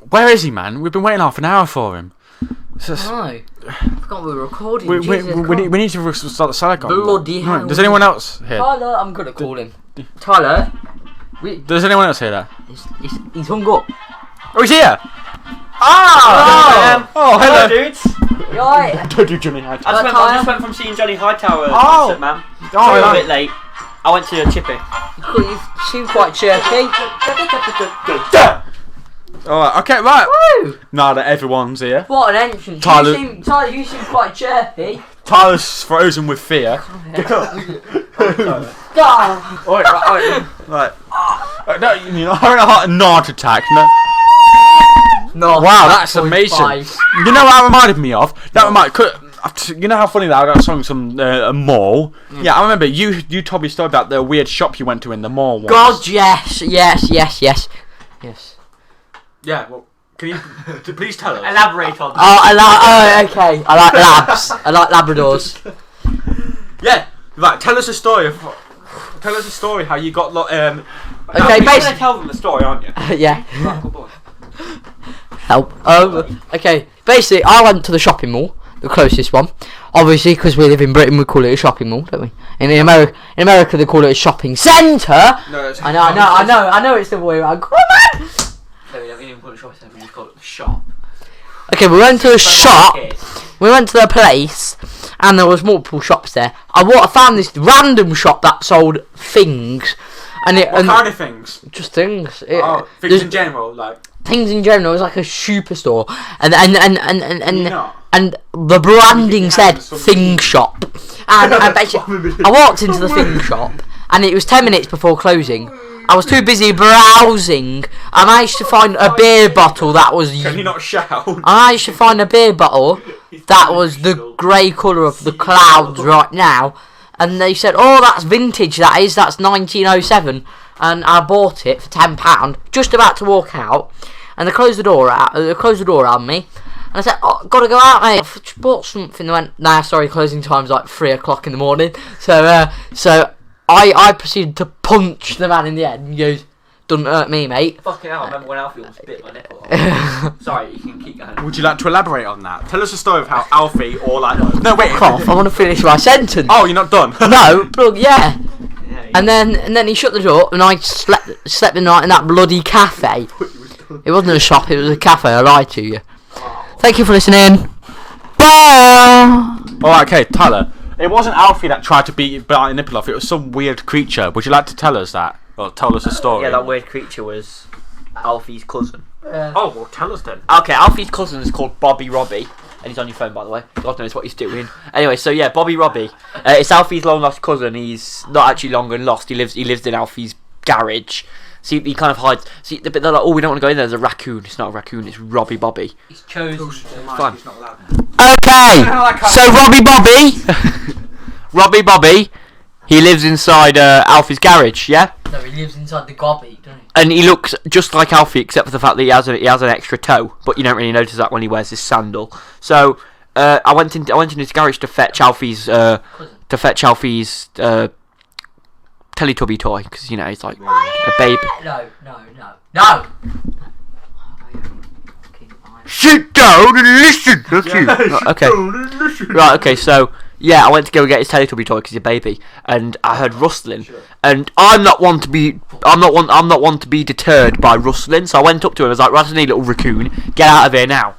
Where is he, man? We've been waiting half an hour for him. No, I forgot we were recording. We need to start the salad. Bloody hell. Does anyone else hear? Tyler, I'm gonna call him. Tyler. Does anyone else hear that? He's hung up. Oh, he's here! Oh, hello, dudes. You alright? Don't do Johnny Hightower. I just went from seeing Johnny Hightower concert, man. Oh, a bit late. I went to Chippy. You seem quite chirpy. Alright, okay, right. Woo! Now that everyone's here. What an entrance. Tyler, you seem quite chirpy. Tyler's frozen with fear. Right. No, you're not having a heart attack. No. Wow, that's amazing. You know what that reminded me of? You know how funny that I got a song from a mall? Yeah, I remember you told me a story about the weird shop you went to in the mall once. God, yes. Yeah, well, can you please tell us? Elaborate on that. Okay. I like labs. I like Labradors. Yeah, right. Tell us a story how you got okay, you're gonna tell them the story, aren't you? Yeah. Help. Okay. Basically, I went to the shopping mall, the closest one. Obviously, because we live in Britain, we call it a shopping mall, don't we? In America, they call it a shopping centre. No, it's I know. It's the way around. Come on, man. No, we don't even call it a shopping centre. We just call it a shop. Okay, we went to a shop. We went to the place, and there was multiple shops there. I found this random shop that sold things. What kind of things? Just things. Things in general, like. Things in general. It was like a superstore, and the branding said "Thing Shop," and I walked into the Thing Shop, and it was 10 minutes before closing. I was too busy browsing. I managed to find a beer bottle that was. Can you not shout? I managed to find a beer bottle that was the grey colour of the clouds right now, and they said, "Oh, that's vintage. That's 1907." And I bought it for £10. Just about to walk out, and they closed the door on me. And I said, "Oh, gotta go out, mate. I've just bought something." They went, "Nah, sorry, closing time's like 3 o'clock in the morning." So I proceeded to punch the man in the head, and he goes, "Doesn't hurt me, mate." Fucking hell, I remember when Alfie almost bit my nipple. Sorry, you can keep going. Would you like to elaborate on that? Tell us a story of how Alfie or like... No, wait, cough. I want to finish my sentence. Oh, you're not done? No, but yeah. And then he shut the door, and I slept the night in that bloody cafe. It wasn't a shop, it was a cafe. I lied to you. Thank you for listening. Bye. Alright, okay, Tyler. It wasn't Alfie that tried to bite your nipple off. It was some weird creature. Would you like to tell us that? Or tell us a story? Yeah, that weird creature was Alfie's cousin. Oh, well, tell us then. Okay, Alfie's cousin is called Bobby Robbie. And he's on your phone, by the way. God knows what he's doing. Anyway, so yeah, Bobby Robbie. It's Alfie's long lost cousin. He's not actually long and lost. He lives in Alfie's garage. See, he kind of hides. See, they're like, "Oh, we don't want to go in there. There's a raccoon." It's not a raccoon. It's Robbie Bobby. He's chosen. Fine. Okay. So Robbie Bobby. He lives inside Alfie's garage. Yeah. No, he lives inside the gobby, doesn't he? And he looks just like Alfie, except for the fact that he has an extra toe. But you don't really notice that when he wears his sandal. So I went into his garage to fetch Alfie's Teletubby toy, because you know he's like a baby. No. Sit down and listen. Okay. Right. Okay. So yeah, I went to go and get his Teletubby toy because he's a baby, and I heard rustling, and I'm not one to be deterred by rustling. So I went up to him. I was like, "Right, little raccoon, get out of here now."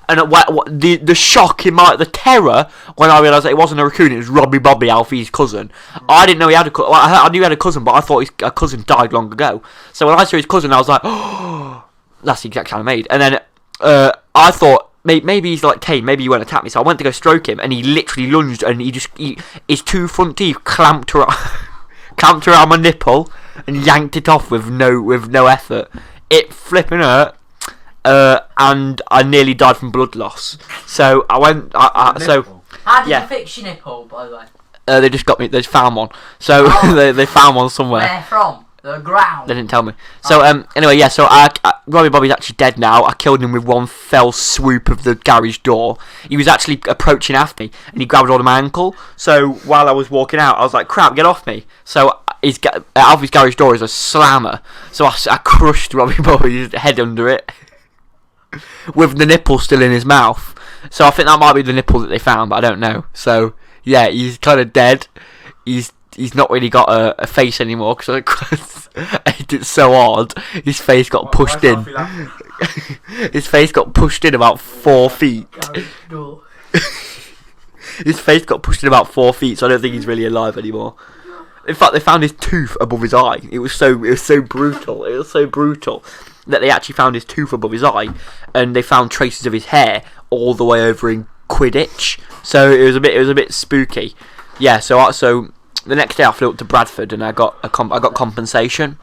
And the shock the terror when I realised that it wasn't a raccoon, it was Robbie Bobby, Alfie's cousin. I didn't know he had a cousin. Well, I knew he had a cousin, but I thought his cousin died long ago. So when I saw his cousin, I was like, "Oh, that's the exact sound I made." And then I thought maybe he's like tame, maybe he won't attack me. So I went to go stroke him, and he literally lunged, and his two front teeth clamped around my nipple and yanked it off with no effort. It flipping hurt. And I nearly died from blood loss. So I went. How did you fix your nipple, by the way? They just got me. They found one. So they found one somewhere. Where from? The ground. They didn't tell me. So anyway, yeah. So Robbie Bobby's actually dead now. I killed him with one fell swoop of the garage door. He was actually approaching after me, and he grabbed hold of my ankle. So while I was walking out, I was like, "Crap, get off me!" So Alfie's garage door is a slammer. So I crushed Robbie Bobby's head under it, with the nipple still in his mouth. So I think that might be the nipple that they found, but I don't know. So yeah, he's kind of dead. He's not really got a face anymore because I hit it so hard. His face got pushed in. His face got pushed in about 4 feet. His face got pushed in about 4 feet, so I don't think he's really alive anymore. In fact, they found his tooth above his eye. It was so brutal. It was so brutal that they actually found his tooth above his eye, and they found traces of his hair all the way over in Quidditch. So it was a bit spooky. Yeah. So the next day I flew up to Bradford and I got compensation.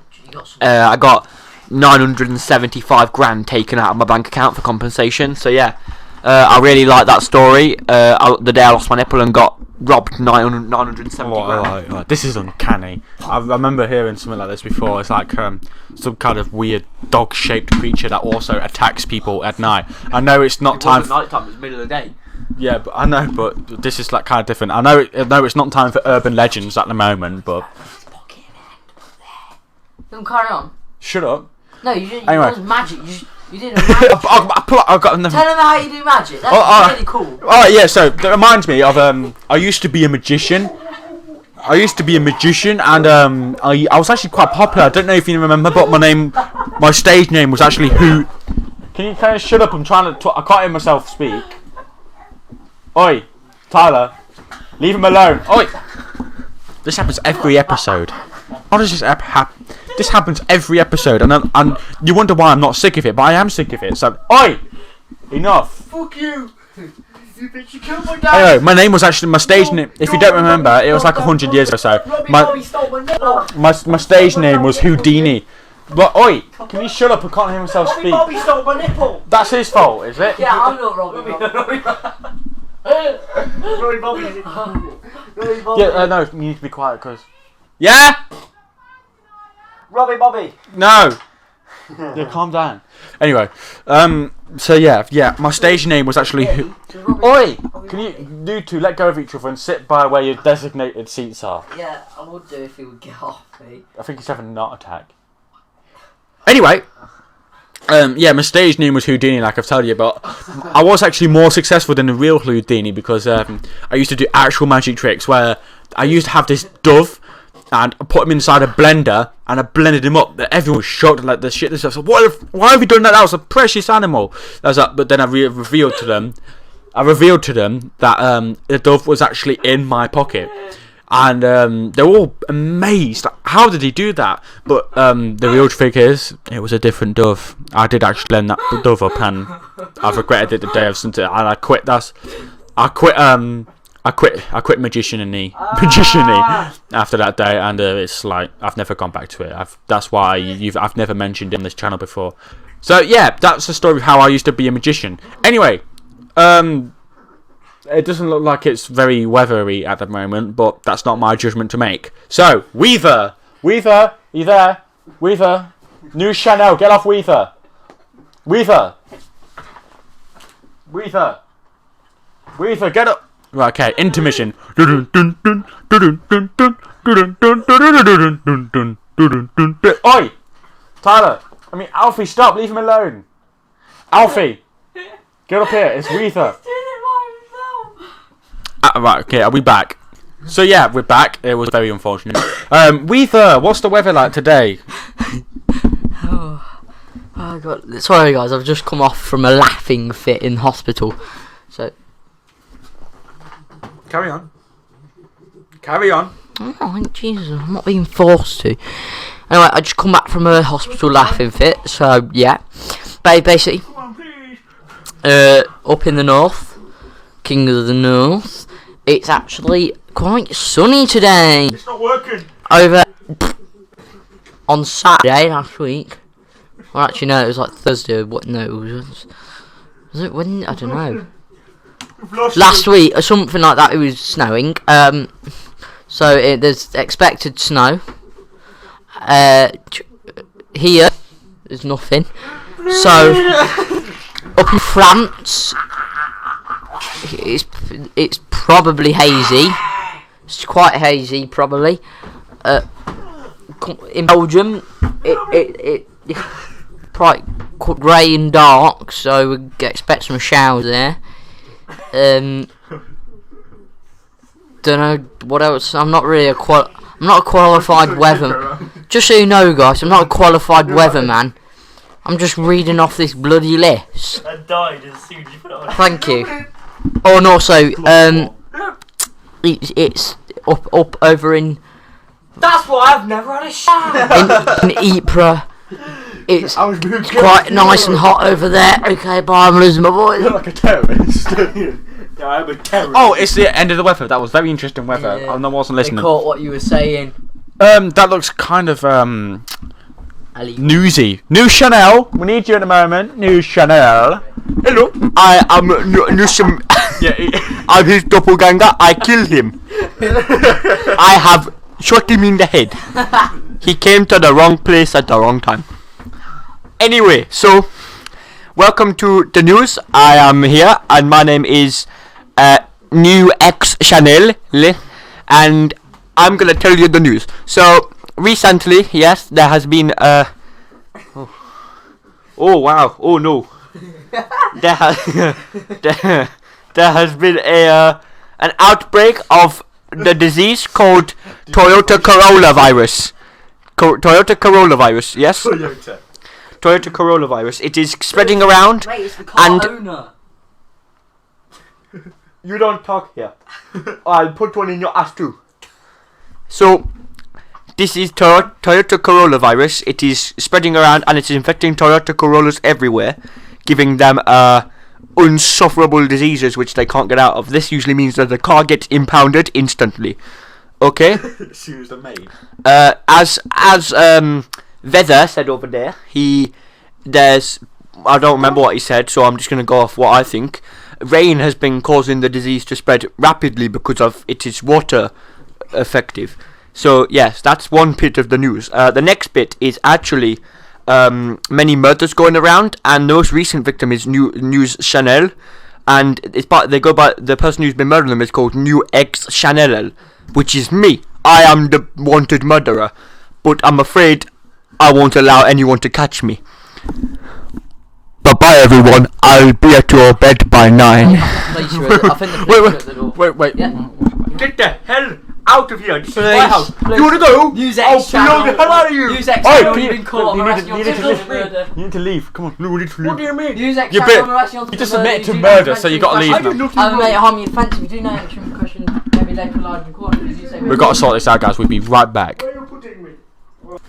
I got 975 grand taken out of my bank account for compensation. So yeah, I really like that story. The day I lost my nipple and got robbed 970 grand. This is uncanny. I remember hearing something like this before. It's like some kind of weird dog-shaped creature that also attacks people at night. I know it's not time. It wasn't night time. It was middle of the day. Yeah, but I know, but this is like kind of different. I know it's not time for urban legends at the moment, but. Don't carry on. Shut up. No, you didn't. Anyway. It was magic. You did a magic. I've got another. Tell them how you do magic. That's really cool. Alright, yeah. So that reminds me of I used to be a magician. And I was actually quite popular. I don't know if you remember, but my stage name was actually Who. Can you kind of shut up? I'm trying to. I can't hear myself speak. Oi, Tyler, leave him alone. Oi. This happens every episode. How does this happen? This happens every episode, and you wonder why I'm not sick of it, but I am sick of it. So, oi, enough. Fuck you. You bitch! You killed my dad. Anyway, my name was actually my stage name. If you don't remember, it was like 100 years or so. My stage name was Houdini. But oi, can you shut up? I can't hear myself speak. Robbie stole my nipple. That's his fault, is it? Yeah, I'm not Robbie. Robbie Bobby. Yeah, no, you need to be quiet, cause. Yeah. Robbie Bobby. No. Yeah, calm down. Anyway, so yeah, my stage name was actually. Oi! Can you two let go of each other and sit by where your designated seats are? Yeah, I would do if he would get off me. I think he's having a heart attack. Anyway, yeah, my stage name was Houdini, like I've told you, but I was actually more successful than the real Houdini because I used to do actual magic tricks where I used to have this dove and I put him inside a blender and I blended him up. Everyone was shocked, like the shit. So why have you done that? That was a precious animal. That was like, but then I revealed to them that the dove was actually in my pocket. And they were all amazed. Like, how did he do that? But the real trick is, it was a different dove. I did actually blend that dove up, and I've regretted it the day I've sent it. And I quit. I quit magician-y after that day, and it's like I've never gone back to it. That's why I've never mentioned it on this channel before. So yeah, that's the story of how I used to be a magician. Anyway, it doesn't look like it's very weathery at the moment, but that's not my judgment to make. So, Weaver, you there? Weaver, new Chanel, get off Weaver. Weaver, get up. Right, okay, intermission. Oi, Tyler. Alfie, stop. Leave him alone. Alfie, get up here. It's Weaver. Right, okay, are we back? So yeah, we're back. It was very unfortunate. Weaver, what's the weather like today? Oh God! Sorry guys, I've just come off from a laughing fit in hospital. So carry on. Oh, Jesus, I'm not being forced to. Anyway, I just come back from a hospital laughing fit. So yeah, basically, up in the north, King of the North. It's actually quite sunny today. It's not working. Over on Saturday last week. Well, actually, no, it was like Thursday. Was it when? I don't know. Last week or something like that. It was snowing. So there's expected snow. Here, there's nothing. So, up in France, it's probably hazy. It's quite hazy, probably. In Belgium, it's quite grey and dark, so we expect some showers there. Don't know what else. I'm not really I'm not a qualified weather. Just so you know, guys, I'm not a qualified weatherman. I'm just reading off this bloody list. I died as soon as you put it on. Thank you. Oh, and also, it's up over in. That's why I've never had a shower. In Ypres. It's quite nice and hot over there. Okay, bye, I'm losing my voice. You're like a terrorist. No, I'm a terrorist. Oh, it's the end of the weather. That was very interesting weather. Yeah. I wasn't listening. They caught what you were saying. That looks kind of newsy. New Chanel. We need you in a moment. New Chanel. Hello. I am I'm his doppelganger. I killed him. I have shot him in the head. He came to the wrong place at the wrong time. Anyway, so welcome to the news. I am here, and my name is New X Chanel, and I'm gonna tell you the news. So recently, yes, there has been oh wow, oh no, there has been an outbreak of the disease called Toyota Corolla virus. Toyota Corolla virus, yes. Toyota Corolla virus. It is spreading around. Mate, it's the car owner. You don't talk here. I'll put one in your ass too. So, this is Toyota Corolla virus. It is spreading around and it is infecting Toyota Corollas everywhere, giving them unsufferable diseases which they can't get out of. This usually means that the car gets impounded instantly. Okay? As soon as they're made. As Ther said over there, I don't remember what he said, so I'm just going to go off what I think. Rain has been causing the disease to spread rapidly because of it is water effective. So yes, that's one bit of the news. The next bit is actually many murders going around, and the most recent victim is News Chanel, and they go by the person who's been murdering them is called New X Chanel, which is me. I am the wanted murderer, but I'm afraid I won't allow anyone to catch me. Bye-bye, everyone. I'll be at your bed by 9. Wait. Yeah. Get the hell out of here. This is my Please, house. please. You want to go? Use I'll X blow the hell out of you. Use X Oi, channel, can you've you- been caught you on need arresting to- on you need to attempted leave. murder. You need to leave. Come on. No, we need to leave. What do you mean? Use X You channel bit- on arresting on you just attempted admitted to you murder, do so you gotta offensive leave I did now. nothing I mate, wrong. harm you offensive. You do no action concussion. Every day for large and quarter. Because you say We've got to sort this out, guys. We'll be right back. Where are you putting me?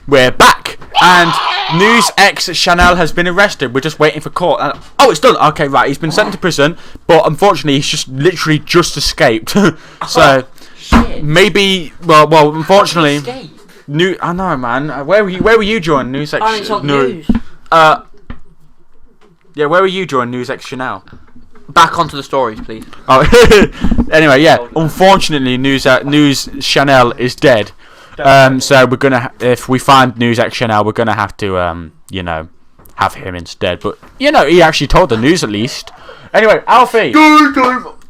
We're back, and News X Chanel has been arrested. We're just waiting for court. And, oh, it's done. Okay, right. He's been sent to prison, but unfortunately, he's just literally just escaped. So shit. maybe, well, unfortunately, Escape. I know, man. Where were you during News X? Oh, it's on news. Yeah, where were you during News X Chanel? Back onto the stories, please. Oh, anyway, yeah. Unfortunately, News Chanel is dead. So we're gonna, if we find News X Chanel, we're gonna have to, have him instead. But he actually told the news at least. Anyway, Alfie,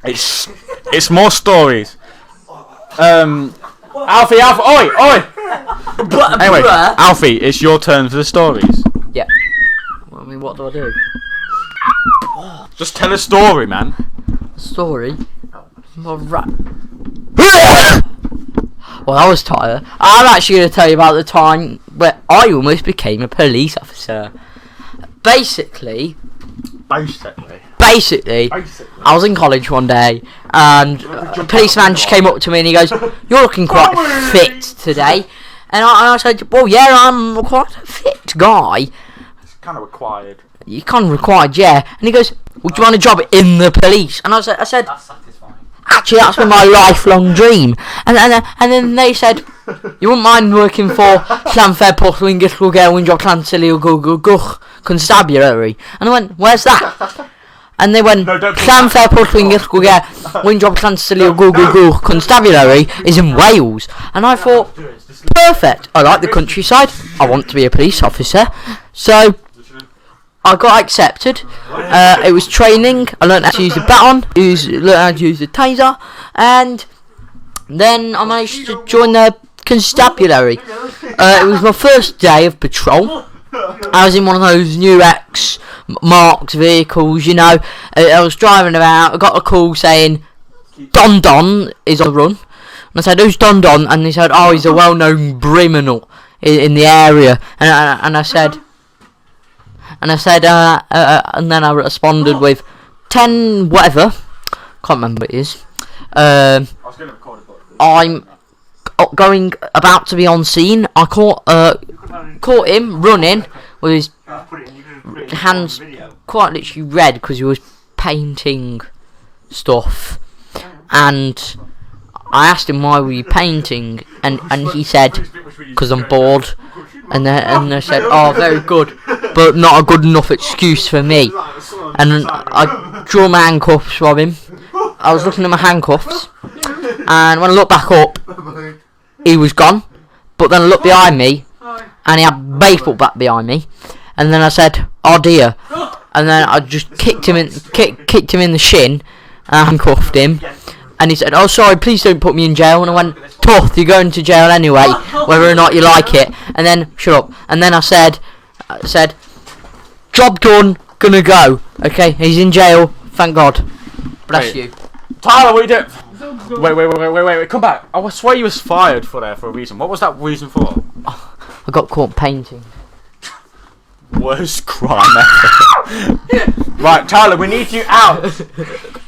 it's more stories. Alfie, oi! Anyway, Alfie, it's your turn for the stories. Yeah. Well, I mean, what do I do? Just tell a story, man. Story. Well, that was Tyler. I'm actually going to tell you about the time where I almost became a police officer. Basically, I was in college one day, and a policeman just came up to me and he goes, "You're looking quite fit today." And I said, "Well, yeah, I'm quite a fit guy." It's kind of required. You kind of required, yeah. And he goes, "Would you want a job in the police?" And I said, That's satisfying. "Actually, that's been my lifelong dream." And then they said, "You wouldn't mind working for Llanfair Portland Gysgol Gerwyn Job Clantilly or Constabulary?" And I went, "Where's that?" And they went, Llanfair Portwing Ysgwyr, Windrop Llansilio Google Constabulary is in Wales. And I thought, perfect, I like the countryside, I want to be a police officer. So I got accepted. It was training. I learned how to use the baton, learned how to use the taser, and then I managed to join the constabulary. It was my first day of patrol. I was in one of those new X Marks vehicles, you know. I was driving about. I got a call saying Don Don is on the run. And I said, who's Don Don? And they said, oh, he's a well-known criminal in the area. And I said, and then I responded with 10 whatever. Can't remember what it is. I'm about to be on scene. I caught him running with his hands quite literally red because he was painting stuff. And I asked him, why were you painting? And he said, because I'm bored. And I said, oh, very good, but not a good enough excuse for me. And I drew my handcuffs from him. I was looking at my handcuffs, and when I looked back up, he was gone. But then I looked behind me, and he had a baseball bat behind me. And then I said, oh dear. And then I just kicked him in the shin, and handcuffed him. And he said, oh sorry, please don't put me in jail. And I went, tough, you're going to jail anyway, whether or not you like it. And then, shut up. And then I said, job done, gonna go. Okay, he's in jail, thank God. Bless you. Tyler, what are you doing? Wait, come back. I swear you was fired for a reason. What was that reason for? I got caught painting. Worst crime ever. Right, Tyler, we need you out.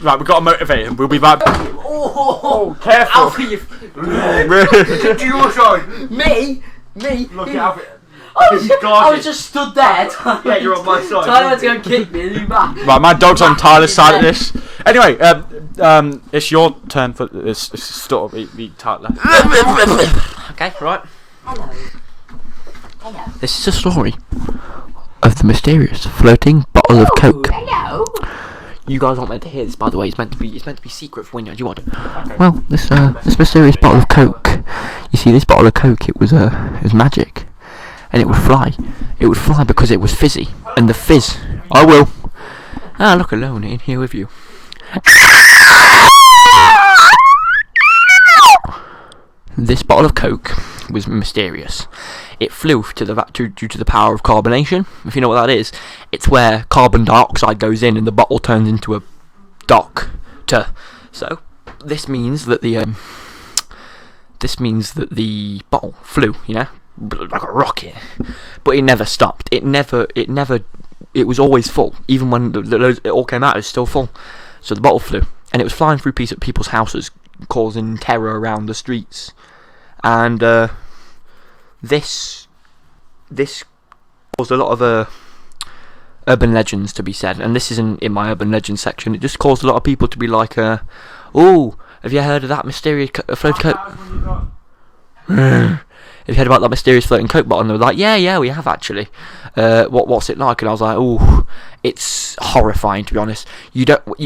Right, we've got to motivate him. We'll be back. Oh, careful. Alfie, To your side. Me? Look at Alfie. I was just stood there. Yeah, you're on my side. Tyler's going to kick me and you back. Right, my dog's on Tyler's side of this. Anyway, it's your turn for this. Stop, eat Tyler. Okay, right. Hello. This is a story of the mysterious floating bottle of Coke. Hello. You guys aren't meant to hear this, by the way. It's meant to be secret for when you want. Okay. Well, this mysterious bottle of Coke. You see, this bottle of Coke, it was magic, and it would fly. It would fly because it was fizzy, and the fizz. I will. Look alone in here with you. This bottle of Coke was mysterious. It flew due to the power of carbonation. If you know what that is, it's where carbon dioxide goes in and the bottle turns into a doctor. So this means that the bottle flew, you know, like a rocket. But it never stopped. It was always full. Even when it all came out, it was still full. So the bottle flew, and it was flying through people's houses, causing terror around the streets. And this caused a lot of urban legends to be said, and this isn't in my urban legends section. It just caused a lot of people to be like, "Oh, have you heard of that mysterious floating Coke? Have you heard about that mysterious floating Coke bottle?" And they were like, "Yeah, we have actually. What's it like?" And I was like, "Oh, it's horrifying, to be honest.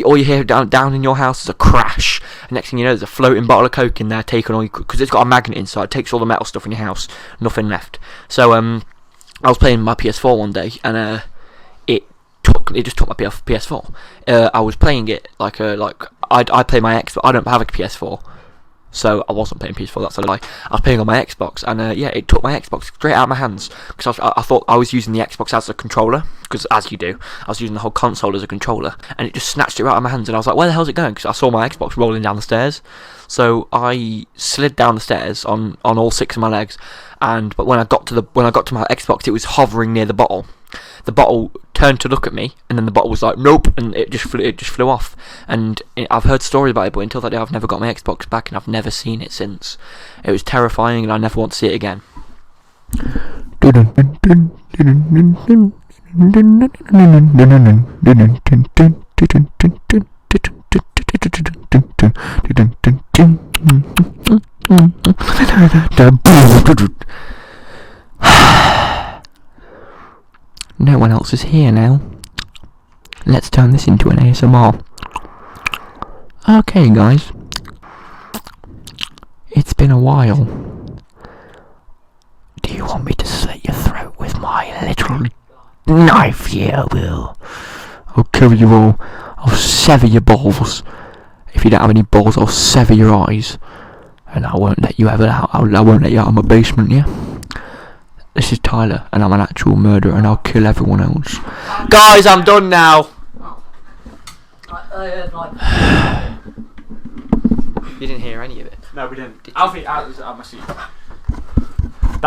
All you hear down in your house is a crash. And next thing you know, there's a floating bottle of Coke in there, taking all because it's got a magnet inside. It takes all the metal stuff in your house, nothing left." So I was playing my PS4 one day, and it just took my PS4. I was playing it like I play my Xbox. I don't have a PS4. So I wasn't playing PS4, that's a lie. I was playing on my Xbox, and it took my Xbox straight out of my hands, because I thought I was using the Xbox as a controller, because as you do, I was using the whole console as a controller, and it just snatched it right out of my hands, and I was like, where the hell's it going? Because I saw my Xbox rolling down the stairs. So I slid down the stairs on all 6 of my legs, but when I got to my Xbox, it was hovering near the bottle. The bottle turned to look at me, and then the bottle was like, nope, and it just flew off. And I've heard stories about it, but until that day I've never got my Xbox back, and I've never seen it since. It was terrifying, and I never want to see it again. No one else is here now. let's turn this into an ASMR. Okay, guys. It's been a while. Do you want me to slit your throat with my little knife? Yeah, I will. I'll kill you all. I'll sever your balls. If you don't have any balls, I'll sever your eyes. And I won't let you ever out. I won't let you out of my basement, yeah? This is Tyler, and I'm an actual murderer, and I'll kill everyone else. Guys, I'm done now. You didn't hear any of it? No, we didn't. Alfie, that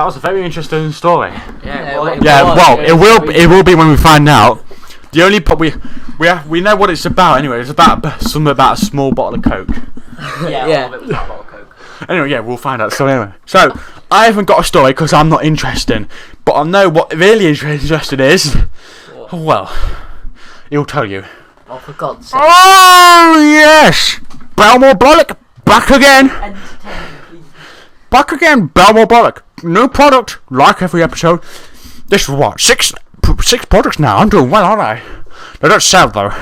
was a very interesting story. It will be when we find out. The only part we know what it's about anyway. It's about something about a small bottle of Coke. Yeah. All of it was that bottle of Coke. Anyway, yeah, we'll find out. So anyway, I haven't got a story because I'm not interested. But I know what really interesting is. What? Well, he'll tell you. Oh, for God's sake. Oh yes, Belmore Bollock back again. Back again, Belmore Bollock. New product, like every episode. This is what six products now. I'm doing well, aren't I? They don't sell though,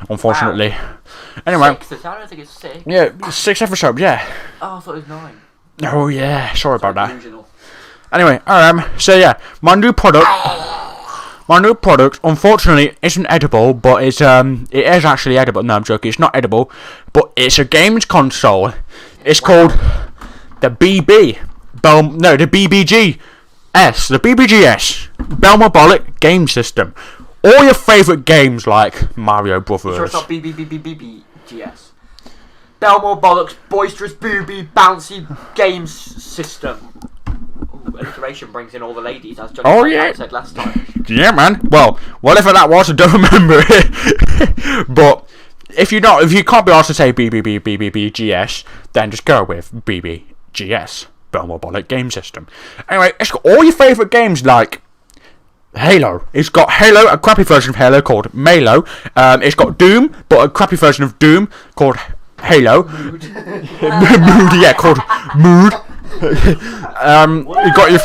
unfortunately. Wow. Anyway. 6, I don't think it's 6. Yeah, 6 episodes. Yeah. Oh, I thought it was 9. Oh yeah, sorry about that. Original. Anyway, so yeah, my new product, unfortunately, isn't edible, but it is actually edible. No, I'm joking. It's not edible, but it's a games console. It's called the BBGS, the BBGS, Belmore Bollock Game System. All your favourite games like Mario Brothers. Sure, it's not BBGS. Belmore Bollock's boisterous booby bouncy games system. Ooh, alliteration brings in all the ladies, as Johnny said last time. Yeah, man. Well, whatever that was, I don't remember it. But if you can't be asked to say BBGS, then just go with BBGS, Belmore Bollock Game System. Anyway, it's got all your favourite games like Halo. It's got Halo, a crappy version of Halo called Malo. It's got Doom, but a crappy version of Doom called Halo. Mood, yeah, called Mood. You got your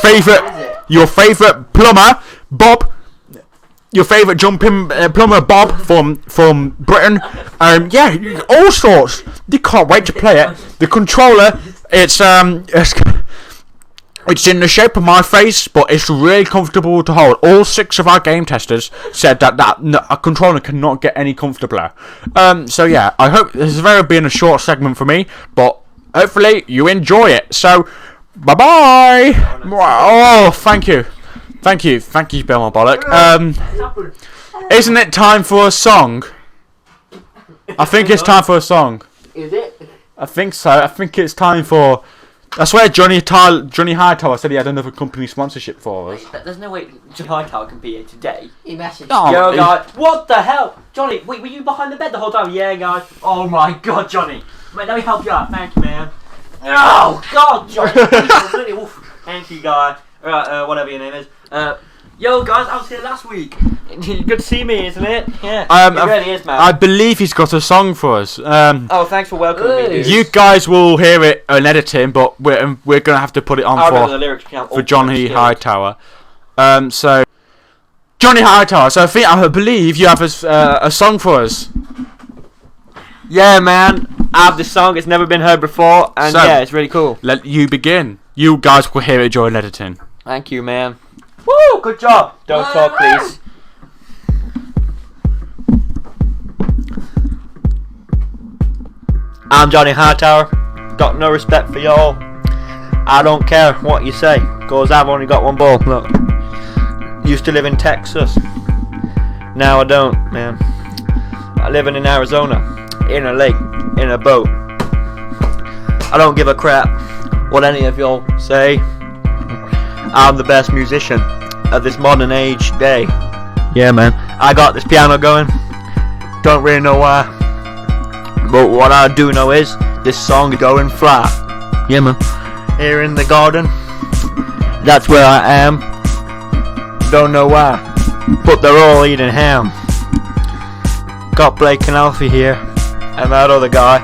favourite plumber, Bob. Your favourite jumping plumber, Bob from Britain. Yeah, all sorts. You can't wait to play it. The controller, it's in the shape of my face, but it's really comfortable to hold. All 6 of our game testers said that a controller cannot get any comfortabler. So yeah, I hope this has been a short segment for me, but hopefully you enjoy it. So, bye bye. Oh, thank you, Belmore Bollock. Isn't it time for a song? I think it's time for a song. Is it? I think so. I think it's time for. I swear Johnny Hightower said he had another company sponsorship for us. But there's no way Johnny Hightower can be here today. He messaged. Oh, Yo, guys. What the hell? Johnny, wait, were you behind the bed the whole time? Yeah, guys. Oh my God, Johnny. Wait, let me help you out. Thank you, man. Oh, God, Johnny. Thank you, guy. Alright, whatever your name is. Yo, guys, I was here last week. Good to see me, isn't it? Yeah. It really is, man. I believe he's got a song for us. Oh, thanks for welcoming me, dude. You guys will hear it in editing, but we're gonna have to put it on for Johnny Hightower. So Johnny Hightower. So I believe you have a song for us. Yeah, man. I have this song. It's never been heard before, and yeah, it's really cool. Let you begin. You guys will hear it during editing. Thank you, man. Woo! Good job. Don't talk, please. I'm Johnny Hightower. Got no respect for y'all. I don't care what you say, cause I've only got one ball. Look. Used to live in Texas. Now I don't, man. I live in Arizona. In a lake. In a boat. I don't give a crap what any of y'all say. I'm the best musician of this modern age day. Yeah, man. I got this piano going. Don't really know why. But what I do know is this song is going fly. Yeah, man. Here in the garden. That's where I am. Don't know why. But they're all eating ham. Got Blake and Alfie here. And that other guy.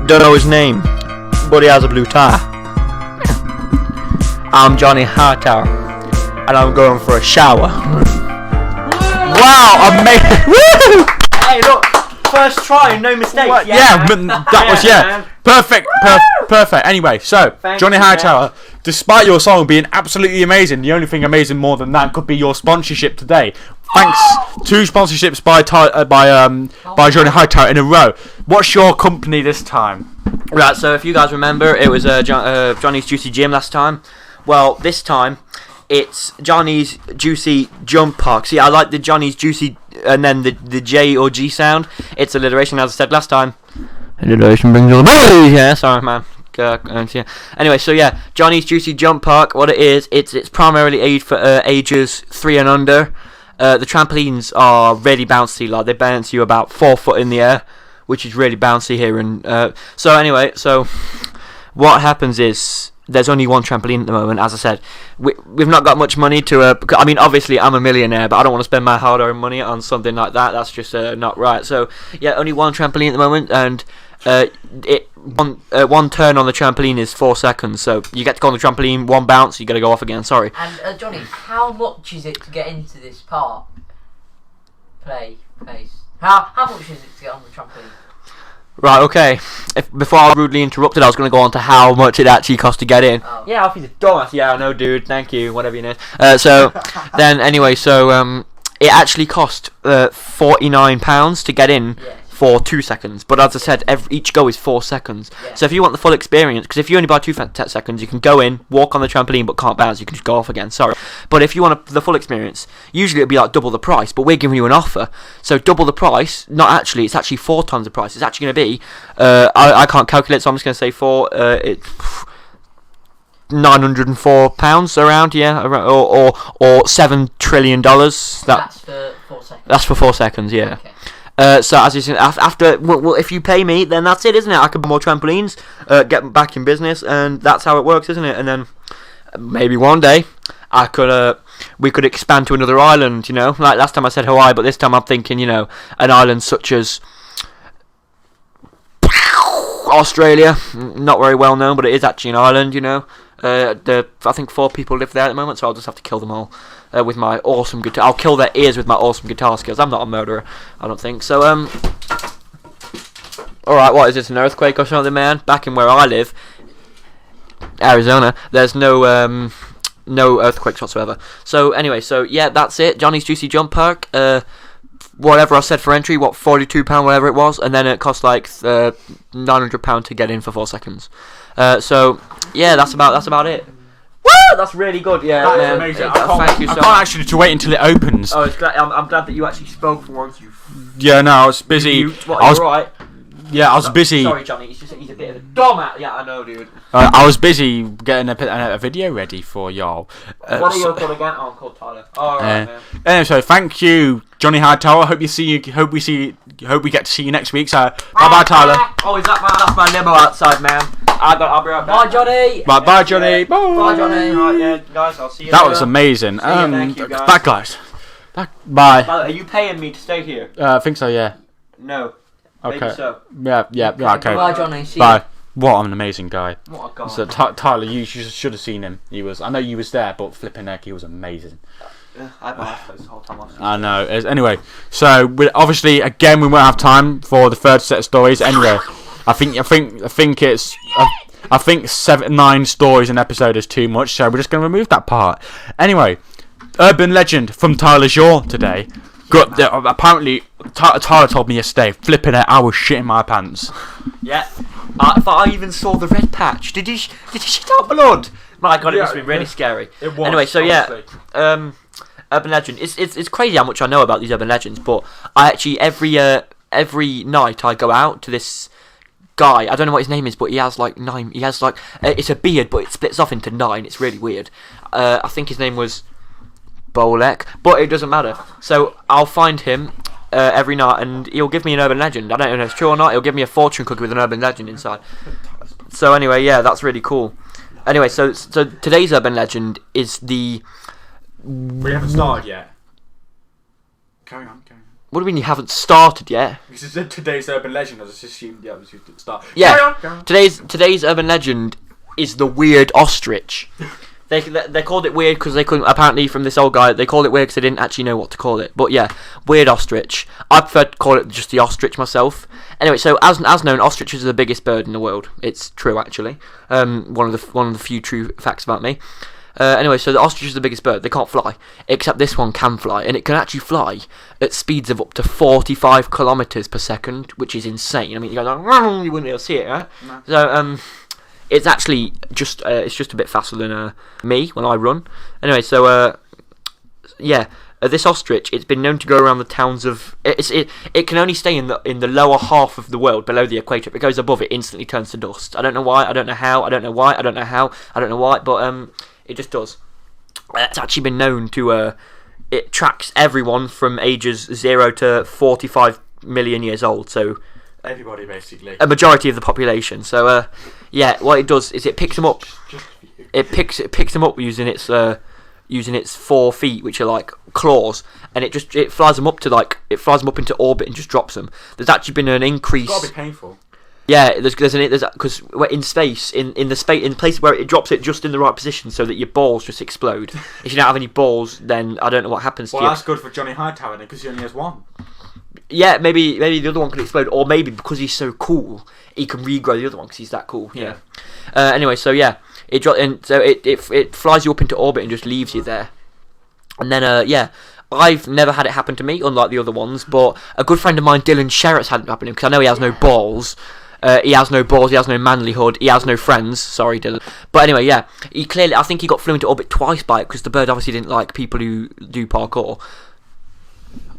Don't know his name. But he has a blue tie. I'm Johnny Hightower, and I'm going for a shower. Wow! Wow, amazing! Woo! Hey, look, first try, no mistakes. What? Yeah, that was perfect, perfect. Anyway, so Thank Johnny you, Hightower, despite your song being absolutely amazing, the only thing amazing more than that could be your sponsorship today. Thanks, 2 sponsorships by Johnny Hightower in a row. What's your company this time? Right, so if you guys remember, it was Johnny's Juicy Gym last time. Well, this time it's Johnny's Juicy Jump Park. See, I like the Johnny's Juicy and then the J or G sound. It's alliteration, as I said last time. Alliteration brings all the boys. Yeah, sorry, man. Anyway, so yeah, Johnny's Juicy Jump Park. What it is, it's primarily aimed for ages 3 and under. The trampolines are really bouncy. Like they bounce you about 4 foot in the air, which is really bouncy here. And so what happens is, there's only one trampoline at the moment. As I said, we've not got much money to. I mean, obviously, I'm a millionaire, but I don't want to spend my hard-earned money on something like that. That's just not right. So, yeah, only one trampoline at the moment, and one turn on the trampoline is 4 seconds. So you get to go on the trampoline, 1 bounce, you got to go off again. Sorry. And Johnny, how much is it to get into this part? Place. How much is it to get on the trampoline? Right, okay. Before I was rudely interrupted, I was going to go on to how much it actually costs to get in. Oh. Yeah, Alfie's a dumbass. Yeah, I know, dude. Thank you. Whatever you know. It actually cost £49 to get in for 2 seconds. But as I said, each go is 4 seconds. Yeah. So if you want the full experience, because if you only buy 2 seconds, you can go in, walk on the trampoline, but can't bounce. You can just go off again. Sorry. But if you want the full experience, usually it'll be like double the price. But we're giving you an offer. So double the price. Not actually. It's actually 4 times the price. It's actually going to be. I can't calculate, so I'm just going to say it's £904 around, or $7 trillion. That's for 4 seconds. That's for 4 seconds, yeah. Okay. So as you said, after if you pay me, then that's it, isn't it? I can buy more trampolines, get back in business, and that's how it works, isn't it? And then maybe one day we could expand to another island. Like last time I said Hawaii, but this time I'm thinking, an island such as Australia. Not very well known, but it is actually an island. I think 4 people live there at the moment, so I'll just have to kill them all with my awesome guitar. I'll kill their ears with my awesome guitar skills. I'm not a murderer, I don't think. So alright, what is this, an earthquake or something, man? Back in where I live, Arizona, there's no earthquakes whatsoever. So anyway, yeah, that's it. Johnny's Juicy Jump Park. Whatever I said for entry, £42, whatever it was, and then it cost like £900 to get in for 4 seconds. So yeah, that's about it. Woo! That's really good. Yeah, that is amazing. Thank you so much. I can't actually to wait until it opens. Oh, I'm glad that you actually spoke for once. Yeah, no, I was busy. I was right. Yeah, I was busy. Sorry, Johnny. He's a bit of a dumbass. Yeah, I know, dude. I was busy getting a video ready for y'all. What are you called again? Oh, I'm called Tyler. Oh, right, man. Anyway, so thank you, Johnny Hightower. Hope we get to see you next week. So bye, Tyler. Oh, that's my limo outside, man. I'll be right back. Bye, Johnny. Bye, Johnny. Bye. Bye, Johnny. Right, yeah, guys. I'll see you. That later. was amazing. Thank you, guys. Back, guys. Bye. Are you paying me to stay here? I think so. Yeah. No. Okay. Maybe so. Yeah. Okay. Bye, Johnny. See Bye. you. What an amazing guy. What a guy. So Tyler, you should have seen him. I know you was there, but flipping heck, he was amazing. I had my eyes closed the whole time. I know. Anyway, so obviously again we won't have time for the third set of stories. Anyway, I think 9 stories an episode is too much, so we're just going to remove that part. Anyway, urban legend from Tyler's Yaw today. Apparently, Tyler told me yesterday, flipping it, I was shitting my pants. Yeah. If I even saw the red patch, did you shit out blood? My God, it must have been really scary. It was. Anyway, so honestly. yeah, urban legend. It's crazy how much I know about these urban legends, but I actually every night I go out to this guy. I don't know what his name is, but he has like 9. He has like it's a beard, but it splits off into 9. It's really weird. I think his name was Bollock, but it doesn't matter. So I'll find him every night, and he'll give me an urban legend. I don't know if it's true or not. He'll give me a fortune cookie with an urban legend inside. So anyway, yeah, that's really cool. Anyway, so today's urban legend is the. We haven't started yet. Carry on. What do you mean you haven't started yet? Because it's today's urban legend. I just assumed we should start. Yeah. Carry on. Today's urban legend is the weird ostrich. They called it weird because they couldn't. Apparently, from this old guy, they called it weird because they didn't actually know what to call it. But yeah, weird ostrich. I prefer to call it just the ostrich myself. Anyway, so as known, ostriches are the biggest bird in the world. It's true, actually. One of the few true facts about me. Anyway, so the ostrich is the biggest bird. They can't fly, except this one can fly, and it can actually fly at speeds of up to 45 kilometers per second, which is insane. I mean, you wouldn't be able to see it, right? No. So it's actually just it's just a bit faster than me when I run. Anyway, so yeah, this ostrich, it's been known to go around the towns of it can only stay in the lower half of the world below the equator. If it goes above, it instantly turns to dust. I don't know why, I don't know how, I don't know why, I don't know how, I don't know why, but it just does. It's actually been known to it tracks everyone from ages 0 to 45 million years old, so everybody basically. A majority of the population. So yeah, what it does is it picks them up. It picks them up using its 4 feet, which are like claws, and it flies them up into orbit and just drops them. There's actually been an increase. It's gotta be painful. Yeah, there's because in space, in places where it drops it just in the right position so that your balls just explode. If you don't have any balls, then I don't know what happens to you. Well, that's good for Johnny Hightower then, because he only has one. Yeah, maybe the other one could explode, or maybe because he's so cool, he can regrow the other one because he's that cool. Yeah. Anyway, so yeah, it flies you up into orbit and just leaves you there, and then yeah. I've never had it happen to me, unlike the other ones, but a good friend of mine, Dylan Sherritt's had it happen to him, because I know he has no balls. He has no balls, he has no manlyhood, he has no friends. Sorry, Dylan. But anyway, yeah, I think he got flew into orbit twice by it, because the bird obviously didn't like people who do parkour.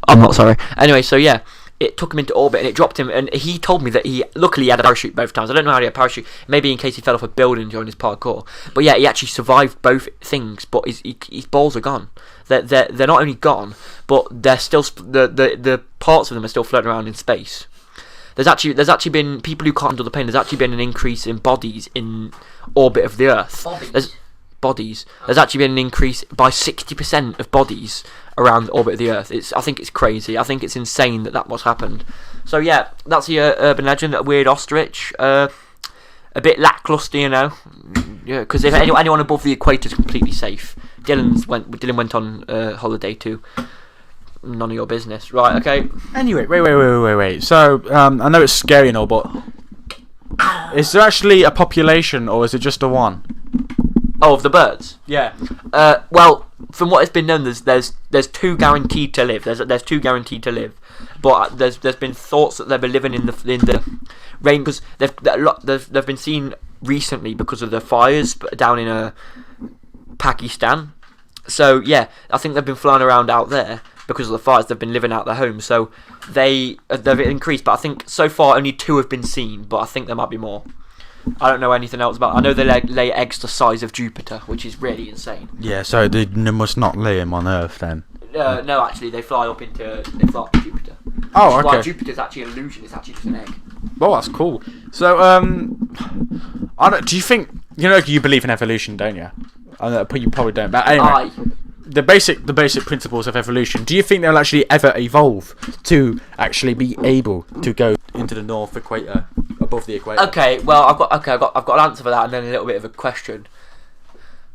I'm not sorry. Anyway, so yeah, it took him into orbit and it dropped him, and he told me that luckily he had a parachute both times. I don't know how he had a parachute, maybe in case he fell off a building during his parkour. But yeah, he actually survived both things, but his balls are gone. They're not only gone, but they're still the parts of them are still floating around in space. There's actually been people who can't handle the pain. There's actually been an increase in bodies in orbit of the Earth. There's actually been an increase by 60% of bodies around the orbit of the Earth. I think it's crazy. I think it's insane that what's happened. So yeah, that's the urban legend. A weird ostrich. A bit lackluster, you know. Yeah, because if anyone above the equator is completely safe. Dylan went on holiday too. None of your business. Right, okay. Anyway, wait. So, I know it's scary and all, but is there actually a population, or is it just a one? Oh, of the birds? Yeah. Well, from what has been known, there's 2 guaranteed to live. There's 2 guaranteed to live, but there's been thoughts that they've been living in the rain, because they've been seen recently because of the fires down in Pakistan. So yeah, I think they've been flying around out there because of the fires. They've been living out their homes, so they've increased. But I think so far only 2 have been seen, but I think there might be more. I don't know anything else about. I know they lay eggs the size of Jupiter, which is really insane. Yeah, so they must not lay them on Earth then. No, actually, they fly up to Jupiter. Oh, okay. Why Jupiter's actually an illusion. It's actually just an egg. Well, that's cool. So, do you think you believe in evolution, don't you? You probably don't. But anyway, the basic principles of evolution. Do you think they'll actually ever evolve to actually be able to go into the North Equator, above the equator? Okay, well, I've got an answer for that, and then a little bit of a question.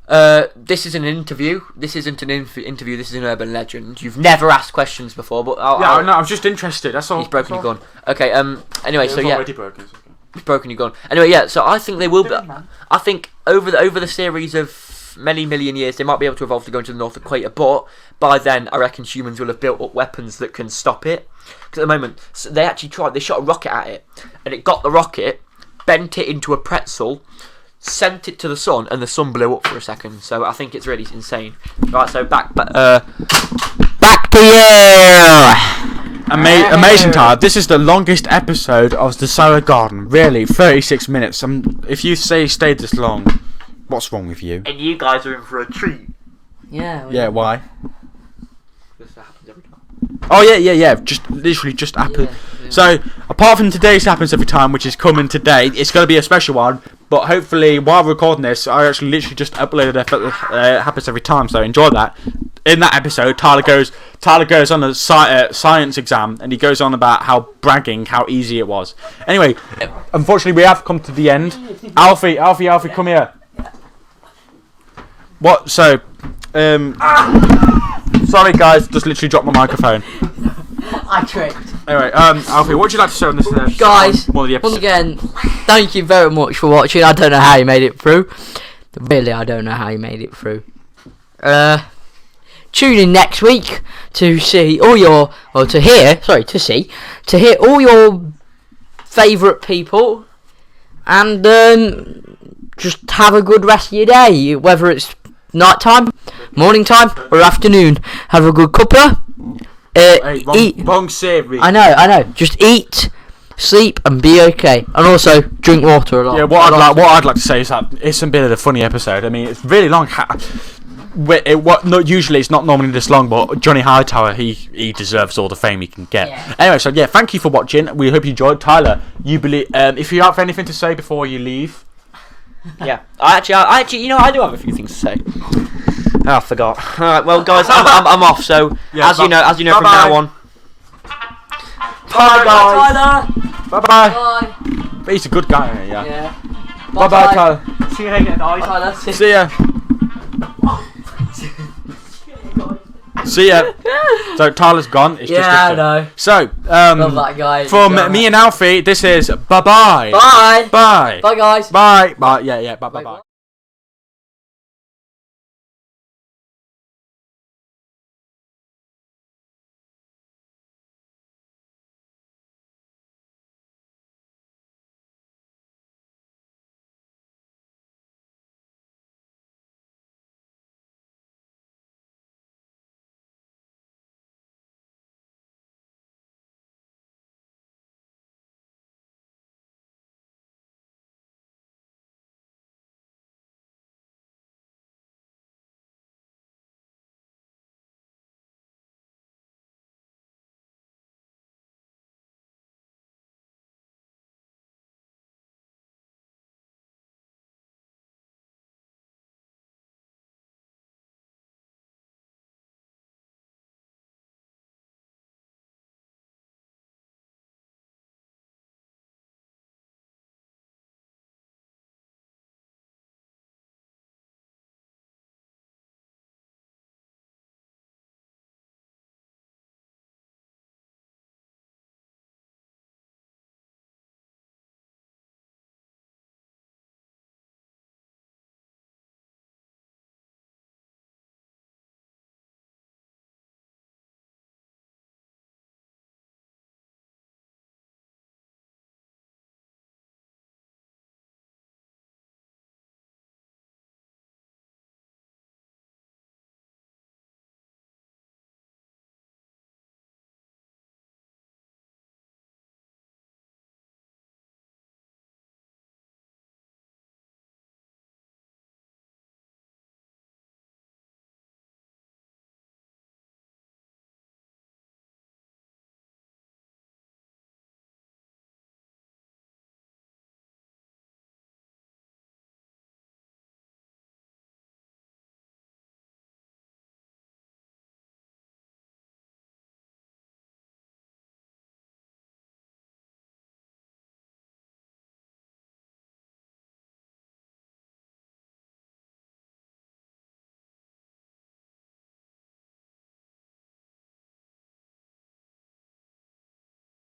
This is an interview. This isn't an interview. This is an urban legend. You've never asked questions before, but I was just interested. That's all. He's broken your gun. Okay. Anyway, so yeah. Already broken. Okay. He's broken your gun. Anyway, yeah. So I think they will. I think over the series of many million years, they might be able to evolve to go into the North Equator, but by then, I reckon humans will have built up weapons that can stop it. Because at the moment, they actually tried. They shot a rocket at it, and it got the rocket, bent it into a pretzel, sent it to the sun, and the sun blew up for a second. So I think it's really insane. Right, so back to you. Amazing, Tyler. This is the longest episode of the Solar Garden. Really, 36 minutes. If you stayed this long, what's wrong with you? And you guys are in for a treat. Yeah. Yeah. Why? This happens every time. Oh yeah. Just literally just happened. Yeah. So apart from today's happens every time, which is coming today, it's going to be a special one. But hopefully, while recording this, I actually literally just uploaded happens every time. So enjoy that. In that episode, Tyler goes on a science exam, and he goes on about how easy it was. Anyway, unfortunately, we have come to the end. Alfie, come here. What? So, sorry guys, just literally dropped my microphone. I tricked. Anyway, Alfie, what would you like to say on this? Guys, one of the once episodes? again, thank you very much for watching. I don't know how you made it through. Really, I don't know how you made it through. Tune in next week to see all your, to hear all your favourite people, and just have a good rest of your day, whether it's night time, morning time, or afternoon. Have a good cuppa. Eat. Wrong savory. I know. Just eat, sleep, and be okay. And also drink water a lot. Yeah, what I'd like to say is that it's been a funny episode. I mean, it's really long. Usually it's not normally this long, but Johnny Hightower, he deserves all the fame he can get. Yeah. Anyway, so yeah, thank you for watching. We hope you enjoyed. Tyler, you believe if you have anything to say before you leave. Yeah, I actually, I do have a few things to say. Oh, I forgot. All right, well, guys, I'm off. So yeah, as you know, from now on. Bye, guys. Tyler. Bye. But he's a good guy, Yeah. Bye, Tyler. See you later, guys. Tyler. See ya. See ya. So Tyler's gone. It's just I know. So Love that guy. from me and Alfie, this is bye. Bye. Bye. Bye, guys. Bye. Yeah. Bye.